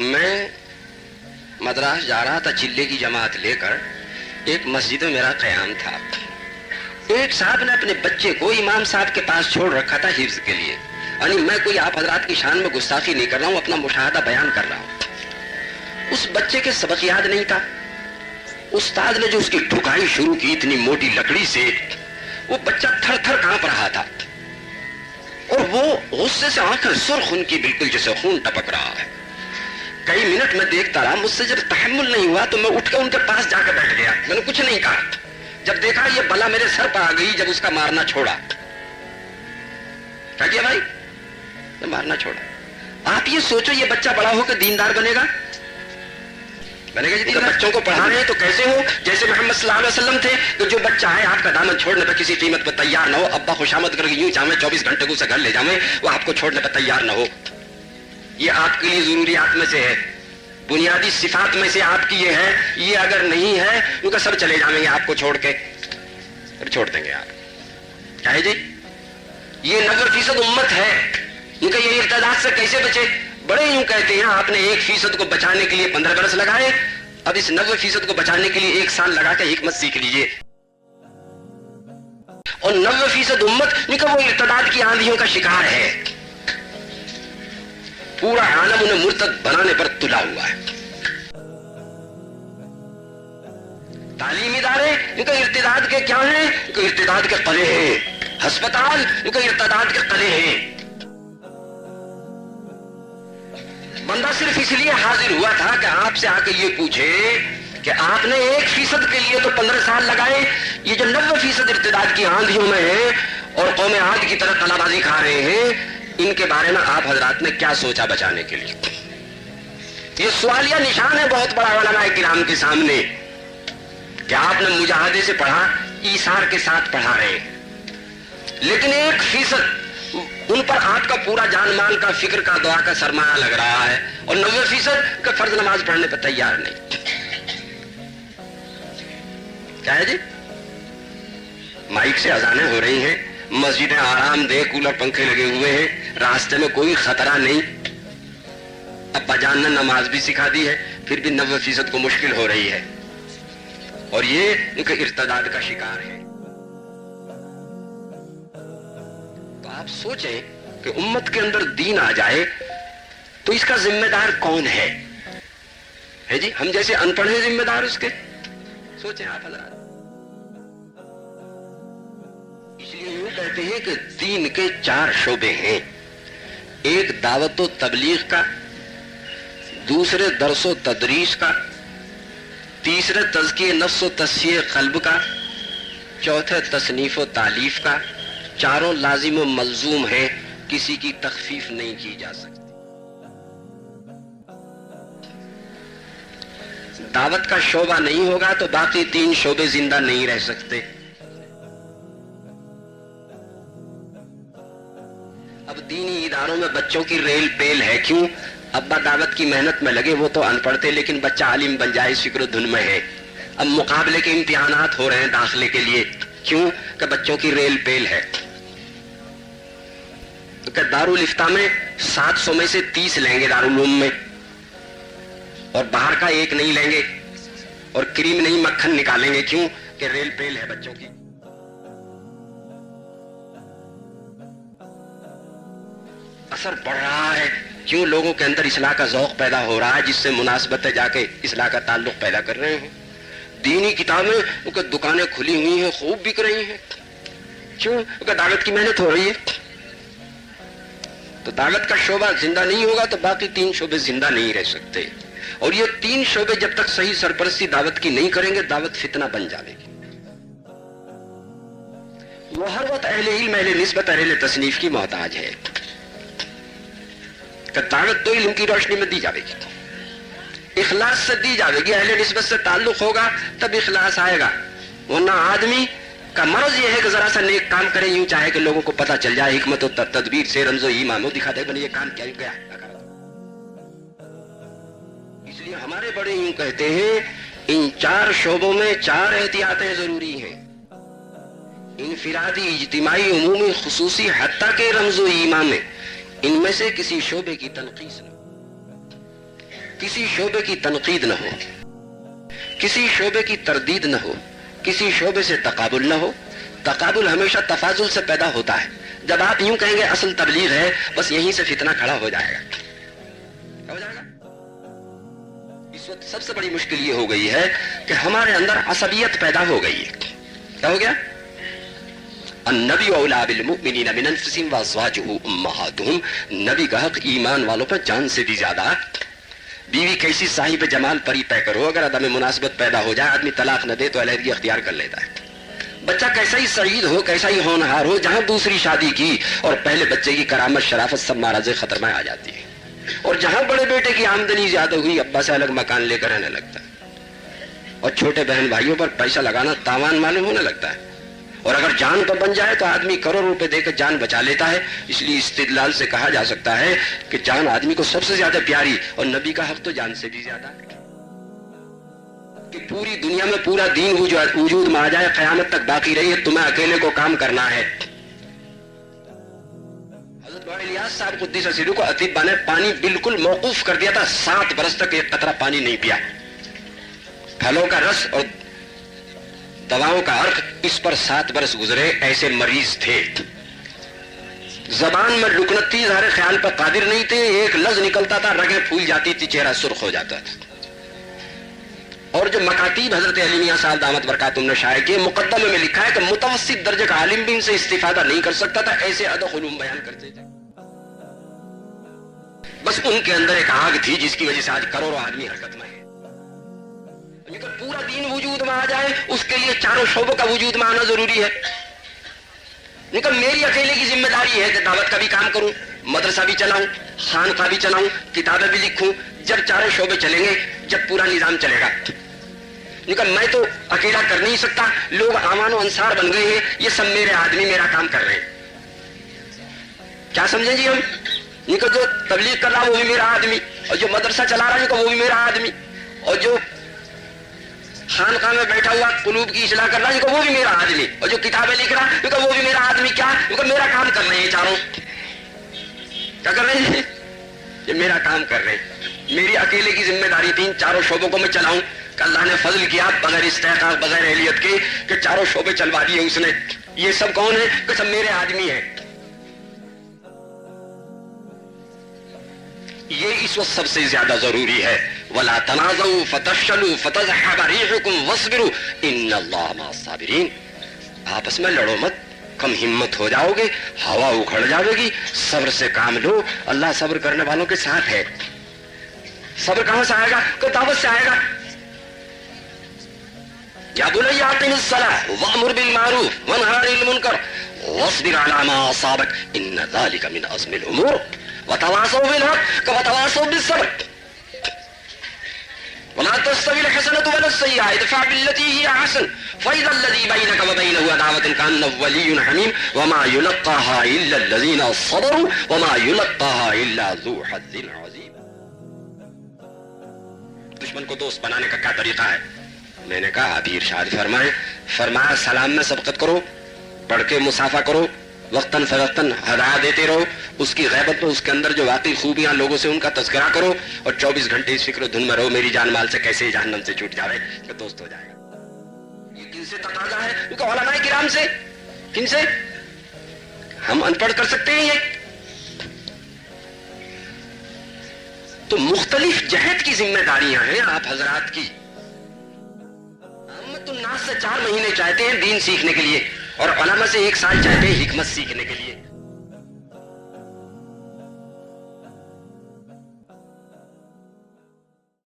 میں مدراس جا رہا تھا چلے کی جماعت لے کر. ایک مسجد میں میرا قیام تھا. ایک صاحب نے اپنے بچے کو امام صاحب کے پاس چھوڑ رکھا تھا حفظ کے لیے. یعنی میں کوئی آپ حضرات کی شان میں گستاخی نہیں کر رہا ہوں, اپنا مشاہدہ بیان کر رہا ہوں. اس بچے کے سبق یاد نہیں تھا. استاد نے جو اس کی ٹھکائی شروع کی اتنی موٹی لکڑی سے, وہ بچہ تھر تھر کانپ رہا تھا اور وہ غصے سے آنکھیں سرخ ان کی بالکل جیسے خون ٹپک رہا ہے. کئی منٹ میں دیکھتا رہا, مجھ سے جب تحمل نہیں ہوا تو میں اٹھ کے ان کے پاس جا کے بیٹھ گیا. میں نے کچھ نہیں کہا. جب دیکھا یہ بلا میرے سر پر آ گئی, جب اس کا مارنا چھوڑا. کیا کیا بھائی؟ میں مارنا چھوڑا. آپ یہ سوچو یہ بچہ بڑا ہو کے دیندار بنے گا جی. بچوں کو پڑھا رہے ہیں تو کیسے ہو جیسے محمد صلی اللہ علیہ وسلم تھے کہ جو بچہ ہے آپ کا دامن چھوڑنے پر کسی قیمت پر تیار نہ ہو. ابا خوشامد کر کے یوں چاہیں 24 گھنٹے کو اسے گھر لے جائیں, وہ آپ کو چھوڑنے پر تیار نہ ہو. یہ آپ کے لیے ضروریات میں سے ہے, بنیادی صفات میں سے آپ کی یہ ہے. یہ اگر نہیں ہے ان کا سب چلے جائیں گے آپ کو چھوڑ کے, چھوڑ دیں گے آپ. کیا ہے جی؟ یہ 90% امت ہے, ان کا یہ ارتداد سے کیسے بچے؟ بڑے یوں کہتے ہیں آپ نے 1% کو بچانے کے لیے 15 برس لگائے, اب اس 90% کو بچانے کے لیے 1 سال لگا کے حکمت سیکھ لیجئے. اور 90% امت ان کا وہ ارتداد کی آندھیوں کا شکار ہے. پورا عالم انہیں مرتد بنانے پر تلا ہوا ہے. تعلیمی ادارے ان کا ارتداد کے کیا ہیں؟ ان کا ارتداد کے قلعے ہیں. ہسپتال ان کا ارتداد کے قلعے ہیں. بندہ صرف اس لیے حاضر ہوا تھا کہ آپ سے آ کے یہ پوچھے کہ آپ نے 1% کے لیے تو 15 سال لگائے, یہ جو 90% ارتداد کی آندھیوں میں ہیں اور قوم عاد کی طرح کلا بازی کھا رہے ہیں, ان کے بارے میں آپ حضرات نے کیا سوچا بچانے کے لیے؟ یہ سوالیہ نشان ہے بہت بڑا علماء کرام کے سامنے کہ آپ نے مجاہدے سے پڑھا, ایثار کے ساتھ پڑھا رہے ہیں, لیکن 1% ان پر آپ کا پورا جان مال کا فکر کا دعا کا سرمایہ لگ رہا ہے, اور 90% کا فرض نماز پڑھنے پر تیار نہیں. کیا ہے جی؟ مائک سے اذانیں ہو رہی ہیں, مسجدیں آرام دہ, کولر پنکھے لگے ہوئے ہیں, راستے میں کوئی خطرہ نہیں. ابا جان نے نماز بھی سکھا دی ہے, پھر بھی 90% کو مشکل ہو رہی ہے, اور یہ ان کے ارتداد کا شکار ہے. آپ سوچیں کہ امت کے اندر دین آ جائے تو اس کا ذمہ دار کون ہے جی؟ ہم جیسے ان پڑھ ہیں ذمہ دار اس کے؟ سوچیں آپ حضرات. اس لیے یوں کہتے ہیں کہ دین کے 4 شعبے ہیں. ایک دعوت و تبلیغ کا, دوسرے درس و تدریس کا, تیسرے تزکیہ نفس و تصفیہ قلب کا, چوتھے تصنیف و تالیف کا. چاروں لازم و ملزوم ہیں, کسی کی تخفیف نہیں کی جا سکتی. دعوت کا شعبہ نہیں ہوگا تو باقی 3 شعبے زندہ نہیں رہ سکتے. اب دینی اداروں میں بچوں کی ریل پیل ہے. کیوں؟ ابا دعوت کی محنت میں لگے, وہ تو ان پڑھ تھے, لیکن بچہ عالم بن جائے اس فکر و دھن میں ہے. اب مقابلے کے امتحانات ہو رہے ہیں داخلے کے لیے. کیوں؟ کہ بچوں کی ریل پیل ہے. کہ دارالفتہ میں 700 میں سے 30 لیں گے دارالعلوم میں, اور باہر کا 1 نہیں لیں گے, اور کریم نہیں مکھن نکالیں گے. کیوں؟ کہ ریل پیل ہے بچوں کی. اثر پڑ رہا ہے. کیوں؟ لوگوں کے اندر اصلاح کا ذوق پیدا ہو رہا ہے, جس سے مناسبتیں جا کے اصلاح کا تعلق پیدا کر رہے ہیں. دینی کتابیں ان کی دکانیں کھلی ہوئی ہیں, خوب بک رہی ہیں. کیوں؟ ان کی دعوت کی محنت ہو رہی ہے. تو دعوت کا شعبہ زندہ نہیں ہوگا تو باقی 3 شعبے زندہ نہیں رہ سکتے. اور یہ 3 شعبے جب تک صحیح سرپرستی دعوت کی نہیں کریں گے, دعوت فتنہ بن جائے گی. وہ ہر وقت اہل علم, اہل نسبت, اہل تصنیف کی محتاج ہے کہ دعوت تو علم کی روشنی میں دی جائے گی, اخلاص سے دی جائے گی. اہل نسبت سے تعلق ہوگا تب اخلاص آئے گا, ورنہ آدمی کا مرض یہ ہے کہ ذرا سا نیک کام کرے, یوں چاہے کہ لوگوں کو پتہ چل جائے, حکمت و تدبیر سے رمز و ایمان و دکھا دے بنے یہ کام کیا گیا. اس لیے ہمارے بڑے یوں کہتے ہیں ان 4 شعبوں میں 4 احتیاطیں ضروری ہیں. انفرادی, اجتماعی, عمومی, خصوصی, حتیٰ کہ رمز و ایمان میں ان میں سے کسی شعبے کی تنقیص نہ. کسی شعبے کی تنقید نہ ہو، کسی شعبے کی تردید نہ ہو، کسی شعبے سے تقابل نہ ہو. تقابل ہمیشہ تفاضل سے پیدا ہوتا ہے. جب آپ یوں کہیں گے اصل تبلیغ ہے، بس یہیں سے فتنہ کھڑا ہو جائے گا. ہو جائے گا. اس وقت سب سے بڑی مشکل یہ ہو گئی ہے کہ ہمارے اندر عصبیت پیدا ہو گئی ہے. کیا ہو گیا؟ النبی اولی بالمؤمنین من انفسہم وازواجہ امہاتہم. نبی کا حق ایمان والوں پر جان سے بھی زیادہ. بیوی کیسی صاحب جمال پری طے کرو، اگر عدم مناسبت پیدا ہو جائے آدمی طلاق نہ دے تو علیحدگی اختیار کر لیتا ہے. بچہ کیسا ہی سعید ہو، کیسا ہی ہونہار ہو، جہاں دوسری شادی کی اور پہلے بچے کی کرامت شرافت سب مہراز خطر میں آ جاتی ہے. اور جہاں بڑے بیٹے کی آمدنی زیادہ ہوئی ابا سے الگ مکان لے کر رہنے لگتا ہے، اور چھوٹے بہن بھائیوں پر پیسہ لگانا تاوان معلوم ہونے لگتا ہے. اور اگر جان پر بن جائے تو آدمی کروڑ روپے دے کر جان بچا لیتا ہے. اس لیے استدلال سے کہا جا سکتا ہے کہ جان آدمی کو سب سے زیادہ پیاری، اور نبی کا حق تو جان سے بھی زیادہ ہے. کہ پوری دنیا میں پورا دین وجود میں آ جائے، قیامت تک باقی رہی ہے، تمہیں اکیلے کو کام کرنا ہے. حضرت الیاس صاحب قدس سرہ کو اطباء نے پانی بالکل موقوف کر دیا تھا. 7 برس تک ایک قطرہ پانی نہیں پیا. پھلوں کا رس اور دواؤں کا عرق، اس پر 7 برس گزرے. ایسے مریض تھے، زبان میں لکنتی ظاہر خیال پر قادر نہیں تھے. ایک لفظ نکلتا تھا رگیں پھول جاتی تھی، چہرہ سرخ ہو جاتا تھا. اور جو مکاتیب حضرت علی میاں صاحب دامت برکاتہم نے شائع کیے، مقدمے میں لکھا ہے کہ متوسط درجے کا عالم بھی ان سے استفادہ نہیں کر سکتا تھا. ایسے ادق علوم بیان کرتے تھے. بس ان کے اندر ایک آگ تھی جس کی وجہ سے آج کروڑوں آدمی حرکت میں ہے. پورا دین وجود میں آ جائے اس کے لیے چاروں شعبوں کا وجود میں آنا ضروری ہے. میری اکیلے کی ذمہ داری ہے کہ دعوت کا بھی کام کروں، مدرسہ بھی چلاؤں، خانقاہ بھی چلاؤں، کتابیں بھی لکھوں. جب چاروں شعبے چلیں گے، جب پورا نظام چلے گا. میں تو اکیلا کر نہیں سکتا. لوگ اعوان و انصار بن گئے ہیں، یہ سب میرے آدمی میرا کام کر رہے ہیں. کیا سمجھیں جی ہم؟ جو تبلیغ کر رہا وہ بھی میرا آدمی، اور جو مدرسہ چلا رہا ہے وہ بھی میرا آدمی، اور جو خانقاہ میں بیٹھا ہوا قلوب کی اصلاح کر رہا ہے وہ بھی میرا آدمی، اور جو کتابیں لکھ رہا ہے وہ بھی میرا آدمی. کیا میرا کام کر رہے ہیں چاروں؟ کیا کر رہے ہیں؟ یہ میرا کام کر رہے ہیں. میری اکیلے کی ذمہ داری تھی چاروں شعبوں کو میں چلاؤں. کہ اللہ نے فضل کیا بغیر استحقاق بغیر اہلیت کے کہ چاروں شعبے چلوا دیے اس نے. یہ سب کون ہے؟ کہ سب میرے آدمی ہیں. یہ اس وقت سب سے زیادہ ضروری ہے. وَلَا تَنَازَعُوا فَتَفْشَلُوا فَتَذْهَبَ رِيحُكُمْ وَاصْبِرُوا إِنَّ اللَّهَ مَعَ الصَّابِرِينَ. آپس میں لڑو مت، کم ہمت ہو جاؤ گے، ہوا اکھڑ جاوے گی. صبر سے کام لو، اللہ صبر کرنے والوں کے ساتھ ہے. صبر کہاں سے آئے گا؟ کہ دعوت سے آئے گا. یا بنی اقم الصلاۃ وامر بالمعروف وانہی عن المنکر واصبر علی ما اصابک ان ذلک من عزم الامور وتواصوا بالحق وتواصوا بالصبر ولا تستوي الحسنة ولا السيئة ادفع بالتي هي احسن فاذا الذي بينك وبينه عداوة كأنه ولي حميم وما يلقاها الا الذين صبروا وما يلقاها الا ذو حظ عظيم. دشمن کو دوست بنانے کا کیا طریقہ ہے؟ میں نے کہا ابھی ارشاد فرمایا سلام میں سبقت کرو، پڑھ کے مسافہ کرو، وقتاً فوقتاً ہدایہ دیتے رہو، اس کی غیبت میں اس کے اندر جو واقعی خوبیاں لوگوں سے ان کا تذکرہ کرو، اور 24 گھنٹے اس فکر و دھن میں رہو میری جان مال سے کیسے جہنم سے چھوٹ جاوے کہ دوست ہو جائے گا. یہ کن سے تقاضا ہے؟ ان کو علماء کرام سے. کن سے؟ ہم ان پڑھ کر سکتے ہیں یہ؟ تو مختلف جہت کی ذمہ داریاں ہیں آپ حضرات کی. الناس سے 4 مہینے چاہتے ہیں دین سیکھنے کے لیے، اور علماء سے 1 سال چاہتے ہیں حکمت سیکھنے کے لیے.